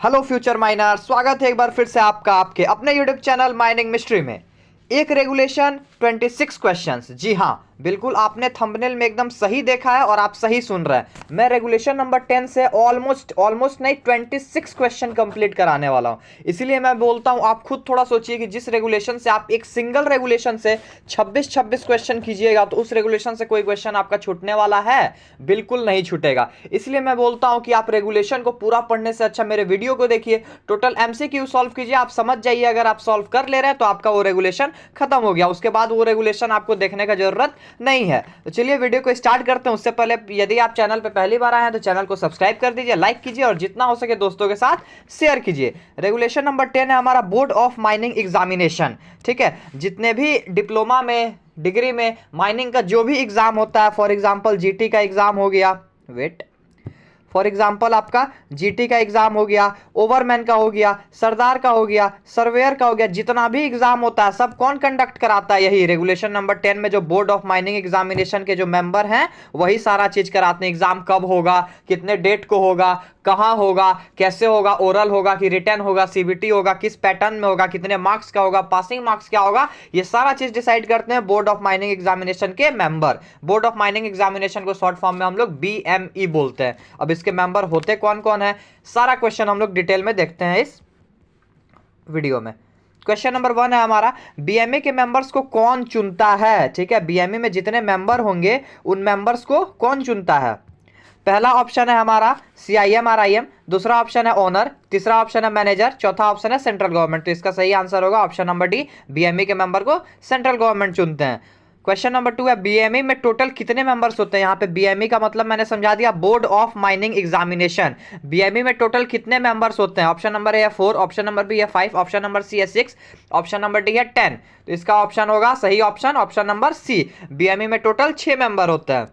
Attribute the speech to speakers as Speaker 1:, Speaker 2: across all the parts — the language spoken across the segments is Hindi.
Speaker 1: हेलो फ्यूचर माइनर, स्वागत है एक बार फिर से आपका आपके अपने यूट्यूब चैनल माइनिंग मिस्ट्री में। एक रेगुलेशन 26 क्वेश्चंस। जी हाँ, बिल्कुल आपने थंबनेल में एकदम सही देखा है और आप सही सुन रहे हैं। मैं रेगुलेशन नंबर 10 से ऑलमोस्ट नहीं 26 क्वेश्चन कंप्लीट कराने वाला हूं। इसीलिए मैं बोलता हूं आप खुद थोड़ा सोचिए कि जिस रेगुलेशन से आप एक सिंगल रेगुलेशन से 26 क्वेश्चन कीजिएगा तो उस रेगुलेशन से कोई क्वेश्चन आपका छूटने वाला है? बिल्कुल नहीं छूटेगा। इसलिए मैं बोलता हूं कि आप रेगुलेशन को पूरा पढ़ने से अच्छा मेरे वीडियो को देखिए, टोटल एमसीक्यू सॉल्व कीजिए, आप समझ जाइए। अगर आप सॉल्व कर ले रहे हैं तो आपका वो रेगुलेशन खत्म हो गया, उसके बाद वो रेगुलेशन आपको देखने का जरूरत नहीं है। तो चलिए वीडियो को स्टार्ट करते हैं। उससे पहले यदि आप चैनल पे पहली बार आए हैं तो चैनल को सब्सक्राइब कर दीजिए, लाइक कीजिए और जितना हो सके दोस्तों के साथ शेयर कीजिए। रेगुलेशन नंबर 10 है हमारा बोर्ड ऑफ माइनिंग एग्जामिनेशन। ठीक है, जितने भी डिप्लोमा में, डिग्री में माइनिंग का जो भी एग्जाम होता है, फॉर एग्जाम्पल जीटी का एग्जाम हो गया, फॉर एग्जाम्पल आपका जीटी का एग्जाम हो गया, ओवरमैन का हो गया, सरदार का हो गया, सर्वेयर का हो गया, जितना भी एग्जाम होता है सब कौन कंडक्ट कराता है? यही रेगुलेशन नंबर 10 में जो बोर्ड ऑफ माइनिंग एग्जामिनेशन के जो मेंबर हैं वही सारा चीज कराते हैं। एग्जाम कब होगा, कितने डेट को होगा, कहां होगा, कैसे होगा, ओरल होगा कि रिटर्न होगा, सीबीटी होगा, किस पैटर्न में होगा, कितने मार्क्स का होगा, पासिंग मार्क्स क्या होगा, ये सारा चीज डिसाइड करते हैं बोर्ड ऑफ माइनिंग एग्जामिनेशन के member. Board of mining examination को शॉर्ट फॉर्म में हम लोग बीएमई बोलते हैं। अब इसके मेंबर होते कौन कौन है, सारा क्वेश्चन हम लोग डिटेल में देखते हैं इस वीडियो में। क्वेश्चन नंबर 1 है हमारा, बीएमए के मेंबर्स को कौन चुनता है? ठीक है, बीएमए में जितने मेंबर होंगे उन मेंबर्स को कौन चुनता है? पहला ऑप्शन है हमारा सीआईएम आरआईएम, दूसरा ऑप्शन है ओनर, तीसरा ऑप्शन है मैनेजर, चौथा ऑप्शन है सेंट्रल गवर्नमेंट। तो इसका सही आंसर होगा ऑप्शन नंबर डी, बीएमए के मेंबर को सेंट्रल गवर्नमेंट चुनते हैं। क्वेश्चन नंबर 2 है, बीएमई में टोटल कितने मेंबर्स होते हैं? यहाँ पे बीएमई का मतलब मैंने समझा दिया, board of mining examination. BME में टोटल कितने मेंबर्स होते हैं? ऑप्शन नंबर ए है 4, ऑप्शन नंबर बी है 5, ऑप्शन नंबर सी है 6, ऑप्शन नंबर डी है 10। तो इसका ऑप्शन होगा सही ऑप्शन नंबर सी, बीएमई में टोटल 6 मेंबर होते हैं।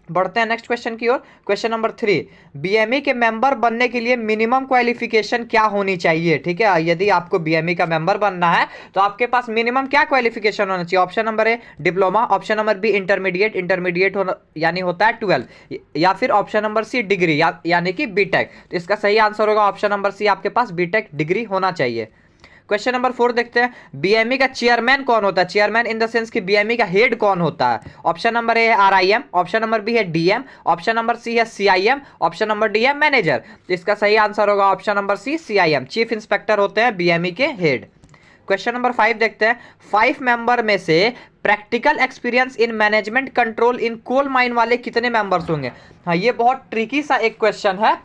Speaker 1: बढ़ते हैं नेक्स्ट क्वेश्चन की ओर। क्वेश्चन नंबर 3, बीएमई के मेंबर बनने के लिए मिनिमम क्वालिफिकेशन क्या होनी चाहिए? ठीक है, यदि आपको बीएमई का मेंबर बनना है तो आपके पास मिनिमम क्या क्वालिफिकेशन होना चाहिए? Option number A diploma, option number B intermediate होना यानी होता है 12, या फिर ऑप्शन नंबर सी डिग्री यानी कि बीटेक। तो इसका सही आंसर होगा ऑप्शन नंबर सी, आपके पास बीटेक डिग्री होना चाहिए। क्वेश्चन नंबर 4 देखते हैं, बीएमई का चेयरमैन कौन होता है? चेयरमैन इन द सेंस कि बीएमई का हेड कौन होता है? ऑप्शन नंबर ए है आरआईएम, ऑप्शन नंबर बी है डीएम, ऑप्शन नंबर सी है सीआईएम, ऑप्शन नंबर डी है मैनेजर। तो इसका सही आंसर होगा option number C, CIM. Chief inspector होते हैं बीएमई के हेड। क्वेश्चन नंबर 5 देखते हैं, 5 मेंबर में से practical experience in management control in coal mine वाले कितने मेंबर्स होंगे? हाँ, ये बहुत ट्रिकी सा एक क्वेश्चन है।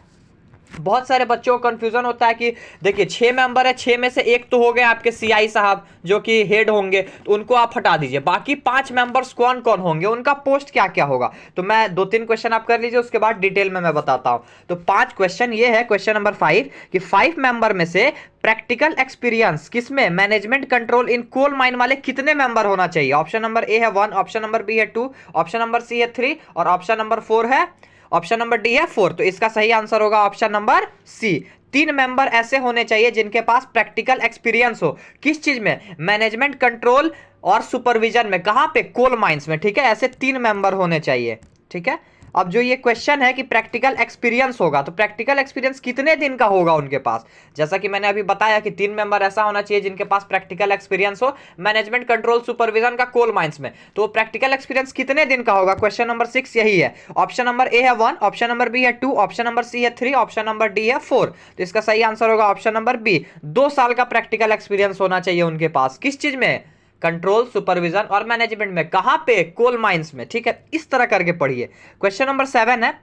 Speaker 1: बहुत सारे बच्चों को कंफ्यूजन होता है कि देखिए 6 मेंबर है, 6 में से एक तो हो गए आपके सीआई साहब जो कि हेड होंगे, तो उनको आप हटा दीजिए। बाकी 5 मेंबर्स कौन कौन होंगे, उनका पोस्ट क्या क्या होगा? तो मैं 2-3 क्वेश्चन आप कर लीजिए, उसके बाद डिटेल में मैं बताता हूं। तो 5 क्वेश्चन ये है, क्वेश्चन नंबर 5 कि 5 मेंबर में से प्रैक्टिकल एक्सपीरियंस किसमें, management control in coal mine वाले कितने मेंबर होना चाहिए? ऑप्शन नंबर ए है 1, ऑप्शन नंबर बी है 2, ऑप्शन नंबर सी है 3 और ऑप्शन नंबर 4 है, ऑप्शन नंबर डी है 4। तो इसका सही आंसर होगा ऑप्शन नंबर सी, 3 मेंबर ऐसे होने चाहिए जिनके पास प्रैक्टिकल एक्सपीरियंस हो। किस चीज में? मैनेजमेंट कंट्रोल और सुपरविजन में। कहां पे? कोल माइंस में। ठीक है, ऐसे 3 मेंबर होने चाहिए। ठीक है, अब जो ये क्वेश्चन है कि प्रैक्टिकल एक्सपीरियंस होगा, तो प्रैक्टिकल एक्सपीरियंस कितने दिन का होगा उनके पास? जैसा कि मैंने अभी बताया कि 3 मेंबर ऐसा होना चाहिए जिनके पास प्रैक्टिकल एक्सपीरियंस हो मैनेजमेंट कंट्रोल सुपरविजन का कोल माइंस में। तो प्रैक्टिकल एक्सपीरियंस कितने दिन का होगा? क्वेश्चन नंबर 6 यही है। ऑप्शन नंबर ए है 1, ऑप्शन नंबर बी है 2, ऑप्शन नंबर सी है 3, ऑप्शन नंबर डी है 4। तो इसका सही आंसर होगा ऑप्शन नंबर बी, 2 साल का प्रैक्टिकल एक्सपीरियंस होना चाहिए उनके पास। किस चीज में? कंट्रोल, सुपरविजन और मैनेजमेंट में। कहां पे? कोल माइंस में। ठीक है, इस तरह करके पढ़िए। क्वेश्चन नंबर 7 है,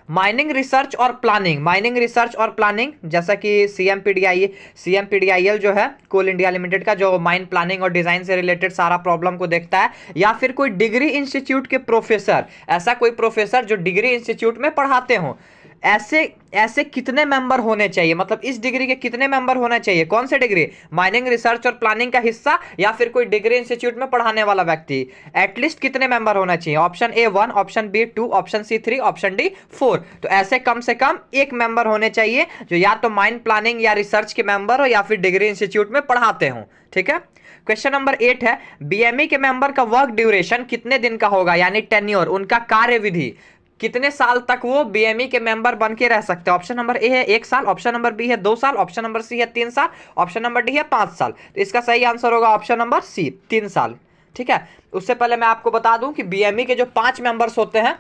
Speaker 1: माइनिंग रिसर्च और प्लानिंग। माइनिंग रिसर्च और प्लानिंग, जैसा कि सीएमपीडीआईएल जो है कोल इंडिया लिमिटेड का, जो माइन प्लानिंग और डिजाइन से रिलेटेड सारा प्रॉब्लम को देखता है, या फिर कोई डिग्री इंस्टीट्यूट के प्रोफेसर, ऐसा कोई प्रोफेसर जो डिग्री इंस्टीट्यूट में पढ़ाते हो, ऐसे कितने मेंबर होने चाहिए? मतलब इस डिग्री के कितने मेंबर होने चाहिए? कौन से डिग्री? माइनिंग रिसर्च और प्लानिंग का हिस्सा या फिर कोई डिग्री इंस्टीट्यूट में पढ़ाने वाला व्यक्ति। एटलीस्ट कितने मेंबर होना चाहिए? Option A 1, option B 2, option C 3, option D 4। तो ऐसे कम से कम एक मेंबर होने चाहिए जो या तो माइन प्लानिंग या रिसर्च के मेंबर हो या फिर डिग्री इंस्टीट्यूट में पढ़ाते हो। ठीक है, क्वेश्चन नंबर 8 है, बीएमई के मेंबर का वर्क ड्यूरेशन कितने दिन का होगा, यानी टेन्योर, उनका कार्यविधि कितने साल तक वो बीएमई के मेंबर बन के रह सकते हैं? ऑप्शन नंबर ए है 1 साल, ऑप्शन नंबर बी है 2 साल, ऑप्शन नंबर सी है 3 साल, ऑप्शन नंबर डी है 5 साल। तो इसका सही आंसर होगा ऑप्शन नंबर सी, 3 साल। ठीक है, उससे पहले मैं आपको बता दूं कि बीएमई के जो 5 मेंबर्स होते हैं,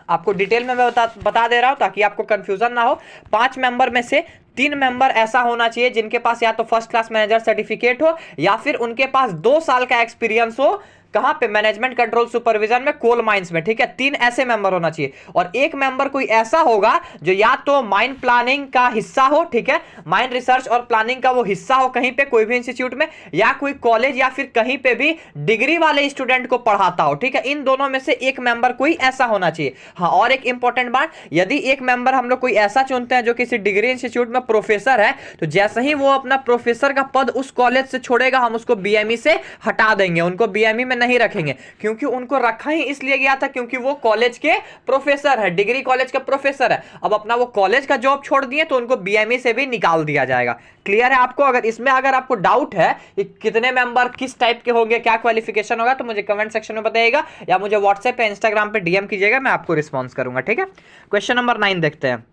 Speaker 1: आपको डिटेल में मैं बता दे रहा हूं ताकि आपको कंफ्यूजन ना हो। 5 मेंबर में से 3 मेंबर ऐसा होना चाहिए जिनके पास या तो फर्स्ट क्लास मैनेजर सर्टिफिकेट हो या फिर उनके पास 2 साल का एक्सपीरियंस हो। कहां पे? मैनेजमेंट कंट्रोल सुपरविजन में, कोल माइंस में। ठीक है, 3 ऐसे मेंबर होना चाहिए और 1 मेंबर कोई ऐसा होगा जो या तो माइन प्लानिंग का हिस्सा हो, ठीक है, माइन रिसर्च और प्लानिंग का वो हिस्सा हो कहीं पे, कोई भी इंस्टीट्यूट में, या कोई कॉलेज या फिर कहीं पे भी डिग्री वाले स्टूडेंट को पढ़ाता हो। ठीक है, इन दोनों में से 1 मेंबर कोई ऐसा होना चाहिए। हाँ, और एक इंपॉर्टेंट बात, यदि 1 मेंबर हम लोग कोई ऐसा चुनते हैं जो किसी डिग्री इंस्टीट्यूट में प्रोफेसर है, तो जैसे ही वो अपना प्रोफेसर का पद उस कॉलेज से छोड़ेगा, हम उसको बीएमई से हटा देंगे, उनको बीएमई में नहीं रखेंगे। क्योंकि उनको रखा ही इसलिए गया था क्योंकि वो कॉलेज के प्रोफेसर है, डिग्री कॉलेज के प्रोफेसर है। अब अपना वो कॉलेज का जॉब छोड़ दिए तो उनको बीएमई से भी निकाल दिया जाएगा। क्लियर है आपको? अगर इसमें अगर आपको डाउट है कि कितने मेंबर किस टाइप के होंगे, क्या क्वालिफिकेशन होगा, तो मुझे कमेंट सेक्शन में बताइएगा या मुझे व्हाट्सएप पे, इंस्टाग्राम पे डीएम कीजिएगा, मैं आपको रिस्पॉन्स करूंगा। ठीक है, क्वेश्चन नंबर 9 देखते हैं।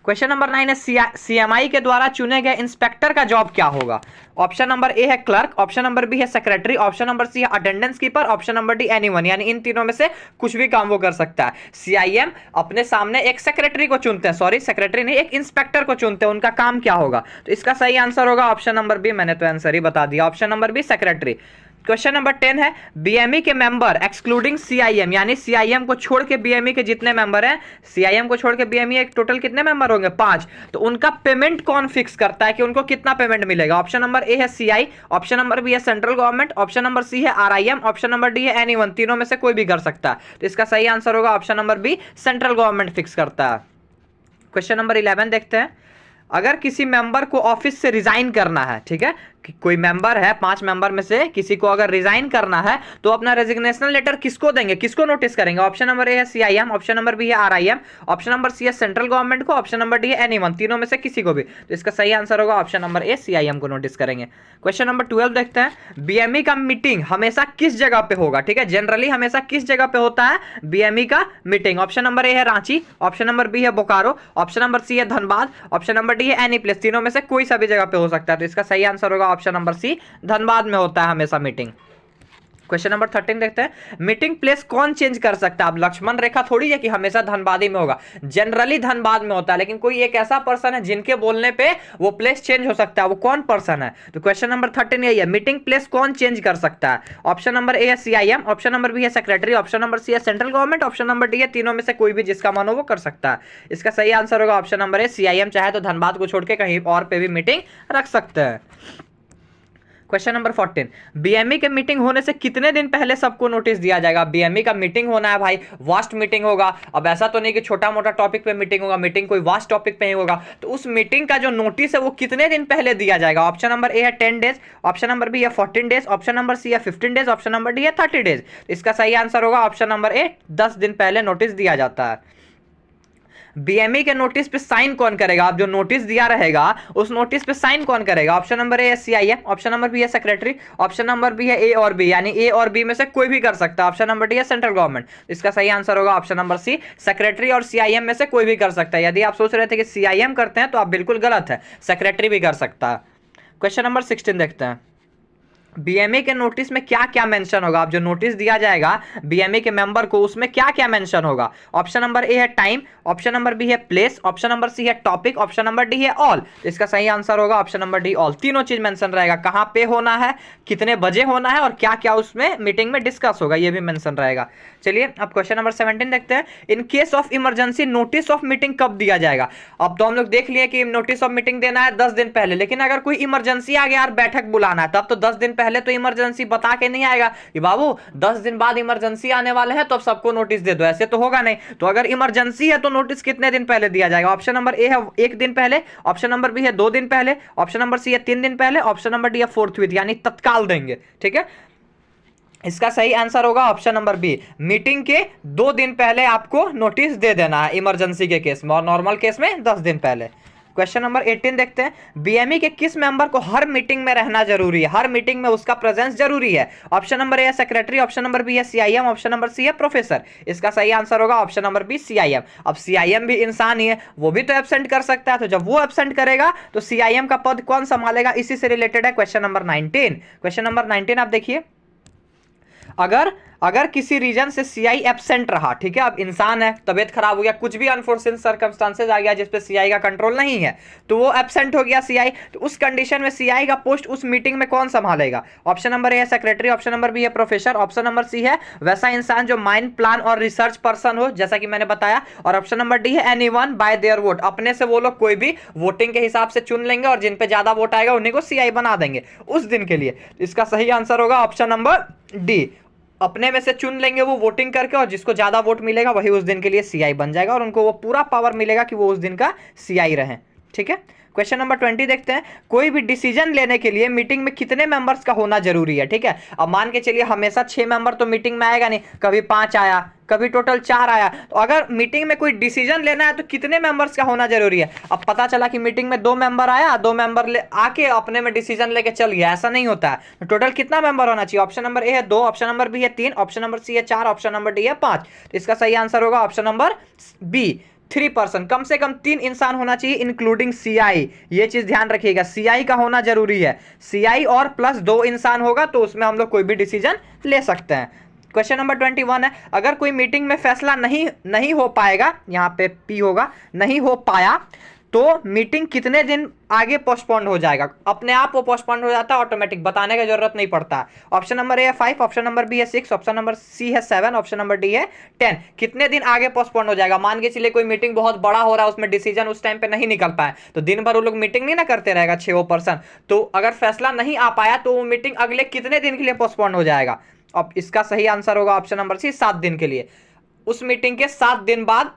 Speaker 1: क्वेश्चन नंबर 9 है सीएमआई के द्वारा चुने गए इंस्पेक्टर का जॉब क्या होगा? ऑप्शन नंबर ए है क्लर्क, ऑप्शन नंबर बी है सेक्रेटरी, ऑप्शन नंबर सी है attendance keeper, option number D anyone, यानी इन तीनों में से कुछ भी काम वो कर सकता है। सीआईएम अपने सामने एक सेक्रेटरी को चुनते हैं, सॉरी सेक्रेटरी नहीं, एक इंस्पेक्टर को चुनते हैं, उनका काम क्या होगा? तो इसका सही आंसर होगा ऑप्शन नंबर बी। मैंने तो आंसर ही बता दिया, option number B secretary. Question number 10 है बीएमई के मेंबर एक्सक्लूडिंग सीआईएम, यानी सीआईएम को छोड़ के बीएमई के जितने मेंबर हैं, सीआईएम को छोड़ के बीएमई एक टोटल कितने मेंबर होंगे? 5। तो उनका पेमेंट कौन फिक्स करता है कि उनको कितना पेमेंट मिलेगा? ऑप्शन नंबर ए है सीआई, ऑप्शन नंबर बी है central government, option number C है आरआईएम, ऑप्शन नंबर डी है एनीवन। तीनों में से कोई भी कर सकता है। तो इसका सही आंसर होगा option number B, central government fix करता है। क्वेश्चन नंबर 11 देखते हैं। अगर किसी मेंबर को ऑफिस से रिजाइन करना है, ठीक है, कोई मेंबर है, 5 मेंबर में से किसी को अगर रिजाइन करना है तो अपना रेजिग्नेशन लेटर किसको देंगे, किसको नोटिस करेंगे? ऑप्शन नंबर ए है सीआईएम, ऑप्शन नंबर बी है आरआईएम, ऑप्शन नंबर सी है सेंट्रल गवर्नमेंट को, ऑप्शन नंबर डी है एनीवन। तीनों में से किसी को भी। तो इसका सही आंसर होगा ऑप्शन नंबर ए, सीआईएम को नोटिस करेंगे। क्वेश्चन नंबर 12 देखते हैं। बीएमई का मीटिंग हमेशा किस जगह पे होगा? ठीक है, जनरली हमेशा किस जगह पे होता है बीएमई का मीटिंग? ऑप्शन नंबर ए है रांची, ऑप्शन नंबर बी है बोकारो, ऑप्शन नंबर सी है धनबाद, ऑप्शन नंबर डी है एनी प्लेस। तीनों में से कोई सा भी जगह पे हो सकता है। तो इसका सही आंसर होगा ऑप्शन नंबर सी, धनबाद में होता है हमेशा मीटिंग। क्वेश्चन नंबर 13 देखते हैं। मीटिंग प्लेस कौन चेंज कर सकता है? अब लक्ष्मण रेखा थोड़ी है कि हमेशा धनबाद ही में होगा, जनरली धनबाद में होता है, लेकिन कोई एक ऐसा पर्सन है जिनके बोलने पे वो प्लेस चेंज हो सकता है, वो कौन पर्सन है? तो क्वेश्चन नंबर 13 यही है, मीटिंग प्लेस कौन चेंज कर सकता है? ऑप्शन नंबर ए है सीआईएम, ऑप्शन नंबर बी है सेक्रेटरी, ऑप्शन नंबर सी है central government, option number D है तीनों में से कोई भी, जिसका मन हो वो कर सकता है। इसका सही आंसर होगा ऑप्शन नंबर ए, सीआईएम चाहे तो धनबाद को छोड़ के कहीं और पे भी मीटिंग रख सकते हैं। क्वेश्चन नंबर 14, बीएमई के मीटिंग होने से कितने दिन पहले सबको नोटिस दिया जाएगा? बीएमई का मीटिंग होना है भाई, वास्ट मीटिंग होगा। अब ऐसा तो नहीं कि छोटा मोटा टॉपिक पे मीटिंग होगा, मीटिंग कोई वास्ट टॉपिक पे ही होगा। तो उस मीटिंग का जो नोटिस है वो कितने दिन पहले दिया जाएगा? ऑप्शन नंबर ए है 10 डेज, ऑप्शन नंबर बी है 14 डेज, ऑप्शन नंबर सी है 15 डेज, ऑप्शन नंबर डी है 30 डेज। इसका सही आंसर होगा ऑप्शन नंबर ए, 10 दिन पहले नोटिस दिया जाता है। बीएमई के नोटिस पे साइन कौन करेगा? आप जो नोटिस दिया रहेगा उस नोटिस पे साइन कौन करेगा? ऑप्शन नंबर ए है सीआईएम, ऑप्शन नंबर बी है सेक्रेटरी, ऑप्शन नंबर बी है ए और बी, यानी ए और बी में से कोई भी कर सकता है। ऑप्शन नंबर डी है सेंट्रल गवर्नमेंट। इसका सही आंसर होगा ऑप्शन नंबर सी, सेक्रेटरी और सीआईएम में से कोई भी कर सकता है। यदि आप सोच रहे थे कि सीआईएम करते हैं तो आप बिल्कुल गलत है, सेक्रेटरी भी कर सकता है। क्वेश्चन नंबर 16 देखते हैं। बीएमई के नोटिस में क्या क्या मेंशन होगा? आप जो नोटिस दिया जाएगा बीएमई के मेंबर को, उसमें क्या क्या मेंशन होगा? ऑप्शन नंबर ए है टाइम, ऑप्शन नंबर बी है प्लेस, ऑप्शन नंबर सी है टॉपिक, ऑप्शन नंबर डी है ऑल। इसका सही आंसर होगा ऑप्शन नंबर डी, ऑल। तीनों चीज मेंशन रहेगा, कहां पे होना है, कितने बजे होना है और क्या क्या उसमें मीटिंग में डिस्कस होगा, यह भी मेंशन रहेगा। चलिए अब क्वेश्चन नंबर 17 देखते हैं। In case of emergency notice of meeting कब दिया जाएगा? अब तो हम लोग देख लिए कि नोटिस ऑफ मीटिंग देना है 10 दिन पहले, लेकिन अगर कोई इमरजेंसी आ गया यार, बैठक बुलाना है, तब तो 10 दिन पहले तो इमरजेंसी बता के नहीं आएगा कि बाबू 10 दिन बाद इमरजेंसी आने वाले हैं तो अब सबको नोटिस दे दो, ऐसे तो होगा नहीं। तो अगर इमरजेंसी है तो नोटिस कितने दिन पहले दिया जाएगा? ऑप्शन नंबर ए है 1 दिन पहले, ऑप्शन नंबर बी है 2 दिन पहले, ऑप्शन नंबर सी है 3 दिन पहले, ऑप्शन नंबर डी है फोर्थविथ, यानी तत्काल देंगे। ठीक है, इसका सही आंसर होगा ऑप्शन नंबर बी, मीटिंग के 2 दिन पहले आपको नोटिस दे देना है इमरजेंसी के केस में, और नॉर्मल केस में 10 दिन पहले। क्वेश्चन नंबर 18 देखते हैं, बीएमई के किस मेंबर को हर मीटिंग में रहना जरूरी है, हर मीटिंग में उसका प्रेजेंस जरूरी है। ऑप्शन नंबर ए है सेक्रेटरी, ऑप्शन नंबर बी है सीआईएम, ऑप्शन नंबर सी है प्रोफेसर। इसका सही आंसर होगा ऑप्शन नंबर बी सीआईएम। अब सीआईएम भी इंसान ही है, वो भी तो एब्सेंट कर सकता है, तो जब वो एब्सेंट करेगा तो सीआईएम का पद कौन संभालेगा, इसी से रिलेटेड है क्वेश्चन नंबर 19। क्वेश्चन नंबर 19 आप देखिए, अगर अगर किसी रीजन से सीआई एब्सेंट रहा, ठीक है, अब इंसान है, तबीयत खराब हो गया, कुछ भी अनफोर्सिन सर्कमस्टांसेस आ गया जिसपे सीआई का कंट्रोल नहीं है, तो वो एब्सेंट हो गया सीआई, तो उस कंडीशन में सीआई का पोस्ट उस मीटिंग में कौन संभालेगा। ऑप्शन नंबर ए है सेक्रेटरी, ऑप्शन नंबर बी है प्रोफेसर, ऑप्शन नंबर सी है वैसा इंसान जो माइंड प्लान और रिसर्च पर्सन हो, जैसा कि मैंने बताया, और ऑप्शन नंबर डी है एनीवन बाय देयर वोट, अपने से वो लोग कोई भी वोटिंग के हिसाब से चुन लेंगे और जिन पे ज्यादा वोट आएगा उन्हीं को सीआई बना देंगे उस दिन के लिए। इसका सही आंसर होगा ऑप्शन नंबर डी, अपने में से चुन लेंगे वो वोटिंग करके और जिसको ज्यादा वोट मिलेगा वही उस दिन के लिए सीआई बन जाएगा और उनको वो पूरा पावर मिलेगा कि वो उस दिन का सीआई रहे। ठीक है, क्वेश्चन नंबर 20 देखते हैं, कोई भी डिसीजन लेने के लिए मीटिंग में कितने मेंबर्स का होना जरूरी है। ठीक है, अब मान के चलिए हमेशा 6 मेंबर तो मीटिंग में आएगा नहीं, कभी 5 आया, कभी टोटल 4 आया, तो अगर मीटिंग में कोई डिसीजन लेना है तो कितने मेंबर्स का होना जरूरी है। अब पता चला कि मीटिंग में 2 मेंबर आया, 2 मेंबर ले आके अपने में डिसीजन लेके चल गया, ऐसा नहीं होता है। तो टोटल कितना मेंबर होना चाहिए, ऑप्शन नंबर ए है 2, ऑप्शन नंबर बी है 3, ऑप्शन नंबर सी है 4, ऑप्शन नंबर डी है 5। तो इसका सही आंसर होगा ऑप्शन नंबर बी 3 पर्सन, कम से कम 3 इंसान होना चाहिए इंक्लूडिंग सीआई। ये चीज ध्यान रखिएगा, सीआई का होना जरूरी है, सीआई और प्लस 2 इंसान होगा तो उसमें हम लोग कोई भी डिसीजन ले सकते हैं। क्वेश्चन नंबर 21 है, अगर कोई मीटिंग में फैसला नहीं हो पाएगा, यहाँ पे पी होगा, नहीं हो पाया तो मीटिंग कितने दिन आगे पोस्टपोन्ड हो जाएगा। अपने आप वो पोस्टपोन्ड हो जाता है ऑटोमेटिक, बताने की जरूरत नहीं पड़ता है। ऑप्शन नंबर ए है 5, ऑप्शन नंबर बी है 6, ऑप्शन नंबर सी है 7, ऑप्शन नंबर डी है 10। कितने दिन आगे पोस्टपोन्ड हो जाएगा, मान के चलिए कोई मीटिंग बहुत बड़ा हो रहा है, उसमें डिसीजन उस टाइम पे नहीं निकल पाए, तो दिन भर वो लोग मीटिंग नहीं ना करते रहेगा 6 पर्सन, तो अगर फैसला नहीं आ पाया तो वो मीटिंग अगले कितने दिन के लिए पोस्टपोन्ड हो जाएगा। अब इसका सही आंसर होगा ऑप्शन नंबर सी 7 दिन के लिए। उस मीटिंग के 7 दिन बाद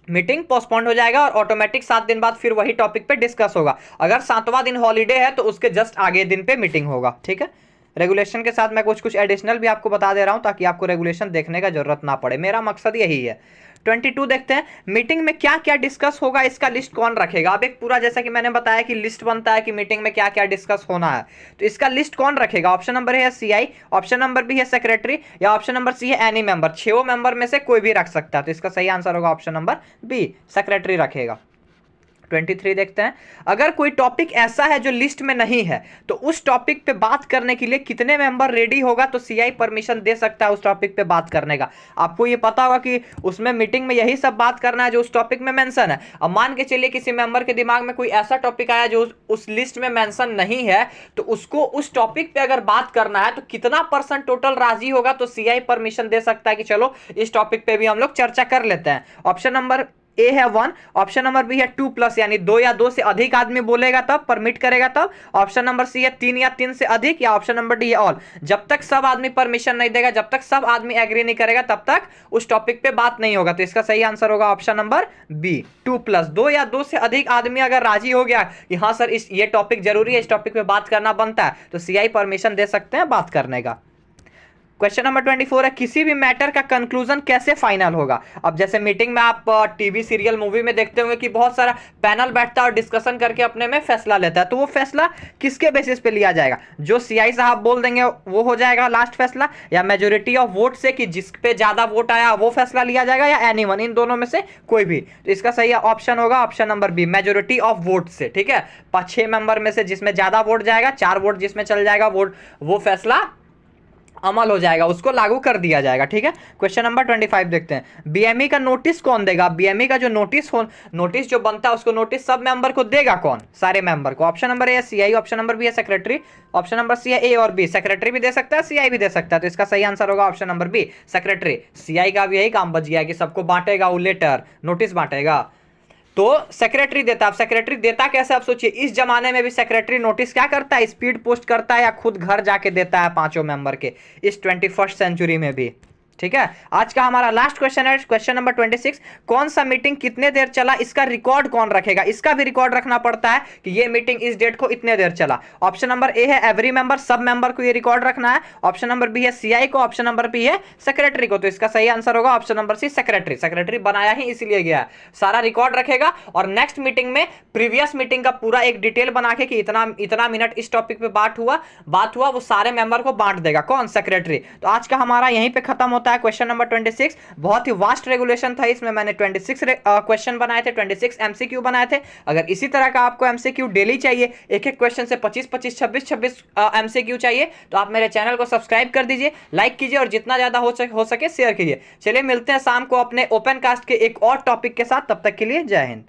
Speaker 1: मीटिंग पोस्टपोन्ड हो जाएगा और ऑटोमेटिक 7 दिन बाद फिर वही टॉपिक पे डिस्कस होगा। अगर 7वां दिन हॉलीडे है तो उसके जस्ट आगे दिन पे मीटिंग होगा। ठीक है, रेगुलेशन के साथ मैं कुछ एडिशनल भी आपको बता दे रहा हूं ताकि आपको रेगुलेशन देखने का जरूरत ना पड़े, मेरा मकसद यही है। 22 देखते हैं, मीटिंग में क्या क्या डिस्कस होगा, इसका लिस्ट कौन रखेगा। अब एक पूरा जैसा कि मैंने बताया कि लिस्ट बनता है कि मीटिंग में क्या क्या डिस्कस होना है, तो इसका लिस्ट कौन रखेगा। ऑप्शन नंबर है सीआई, ऑप्शन नंबर बी है सेक्रेटरी, या ऑप्शन नंबर सी है एनी मेंबर। 6 मेंबर में से कोई भी रख सकता है, तो इसका सही आंसर होगा ऑप्शन नंबर बी, सेक्रेटरी रखेगा। 23 देखते हैं, अगर कोई टॉपिक ऐसा है जो लिस्ट में नहीं है तो उस टॉपिक पे बात करने के लिए कितने मेंबर रेडी होगा तो सीआई परमिशन दे सकता है उस टॉपिक पे बात करने का। आपको ये पता होगा कि उसमें मीटिंग में यही सब बात करना है जो उस टॉपिक में मेंशन है। अब मान के चलिए किसी मेंबर के दिमाग में कोई ऐसा टॉपिक आया जो उस लिस्ट में मेंशन नहीं है, तो उसको उस टॉपिक पे अगर बात करना है तो कितना % टोटल राजी होगा तो सीआई परमिशन दे सकता है कि चलो इस टॉपिक पे भी हम लोग चर्चा कर लेते हैं। ऑप्शन नंबर ए है 1, ऑप्शन नंबर बी है 2+, यानी 2 या 2 से अधिक आदमी बोलेगा तब, परमिट करेगा तब, ऑप्शन नंबर सी है 3 या 3 से अधिक, या ऑप्शन नंबर डी है ऑल। जब तक सब आदमी परमिशन नहीं देगा, जब तक सब आदमी एग्री नहीं करेगा, तब तक उस टॉपिक पे बात नहीं होगा। तो इसका सही आंसर होगा ऑप्शन नंबर बी 2+। 2 या 2 से अधिक आदमी अगर राजी हो गया कि हाँ सर ये टॉपिक जरूरी है, इस टॉपिक पे बात करना बनता है, तो सीआई परमिशन दे सकते हैं बात करने का। क्वेश्चन नंबर 24 है, किसी भी मैटर का कंक्लूजन कैसे फाइनल होगा। अब जैसे मीटिंग में आप टीवी सीरियल मूवी में देखते होंगे कि बहुत सारा पैनल बैठता है और डिस्कशन करके अपने में फैसला लेता है, तो वो फैसला किसके बेसिस पे लिया जाएगा। जो सीआई साहब बोल देंगे वो हो जाएगा लास्ट फैसला, या मेजोरिटी ऑफ वोट से कि जिस पे ज्यादा वोट आया वो फैसला लिया जाएगा, या एनीवन, इन दोनों में से कोई भी। तो इसका सही ऑप्शन होगा option number B, majority of vote से। ठीक है, 6 मेंबर में से जिसमें ज्यादा वोट जाएगा, 4 वोट जिसमें चल जाएगा, वो फैसला अमल हो जाएगा, उसको लागू कर दिया जाएगा। ठीक है, क्वेश्चन नंबर 25 देखते हैं, बीएमई का नोटिस कौन देगा। बीएमई का जो नोटिस जो बनता है उसको नोटिस सब मेंबर को देगा कौन, सारे मेंबर को। ऑप्शन नंबर ए है सीआई, ऑप्शन नंबर बी है सेक्रेटरी, ऑप्शन नंबर सी है ए और बी। सेक्रेटरी भी दे सकता है, सीआई भी दे सकता है, तो इसका सही आंसर होगा option number B, secretary. CI का भी यही काम बच गया कि सबको बांटेगा, वो लेटर नोटिस बांटेगा, तो सेक्रेटरी देता है। अब सेक्रेटरी देता कैसे, आप सोचिए, इस जमाने में भी सेक्रेटरी नोटिस क्या करता है, स्पीड पोस्ट करता है या खुद घर जाके देता है 5 मेंबर के, इस 21st सेंचुरी में भी। ठीक है। आज का हमारा लास्ट क्वेश्चन है क्वेश्चन नंबर 26। कौन सा मीटिंग कितने देर चला, इसका रिकॉर्ड कौन रखेगा? इसका भी रिकॉर्ड रखना पड़ता है कि ये मीटिंग इस डेट को इतने देर चला। ऑप्शन नंबर ए है एवरी मेंबर, सब मेंबर को ये रिकॉर्ड रखना है। ऑप्शन नंबर बी है सीआई को, ऑप्शन नंबर बी है सेक्रेटरी को। तो इसका सही आंसर होगा option number C secretary. Secretary बनाया ही इसलिए गया है, सारा रिकॉर्ड रखेगा और नेक्स्ट मीटिंग में प्रीवियस मीटिंग का पूरा एक डिटेल बना के कि इतना इतना मिनट इस टॉपिक पे बात हुआ वो सारे मेंबर को बांट देगा। कौन? सेक्रेटरी। तो आज का हमारा यहीं पे खत्म होता है क्वेश्चन नंबर 26। बहुत ही वास्ट रेगुलेशन था, इसमें मैंने 26 क्वेश्चन बनाए थे, 26 एमसीक्यू बनाए थे। अगर इसी तरह का आपको एमसीक्यू डेली चाहिए, एक एक क्वेश्चन से 25 25 26 26 एमसीक्यू चाहिए, तो आप मेरे चैनल को सब्सक्राइब कर दीजिए, लाइक कीजिए और जितना ज्यादा हो सके शेयर कीजिए। चलिए मिलते हैं शाम को अपने ओपन कास्ट के एक और टॉपिक के साथ, तब तक के लिए जय हिंद।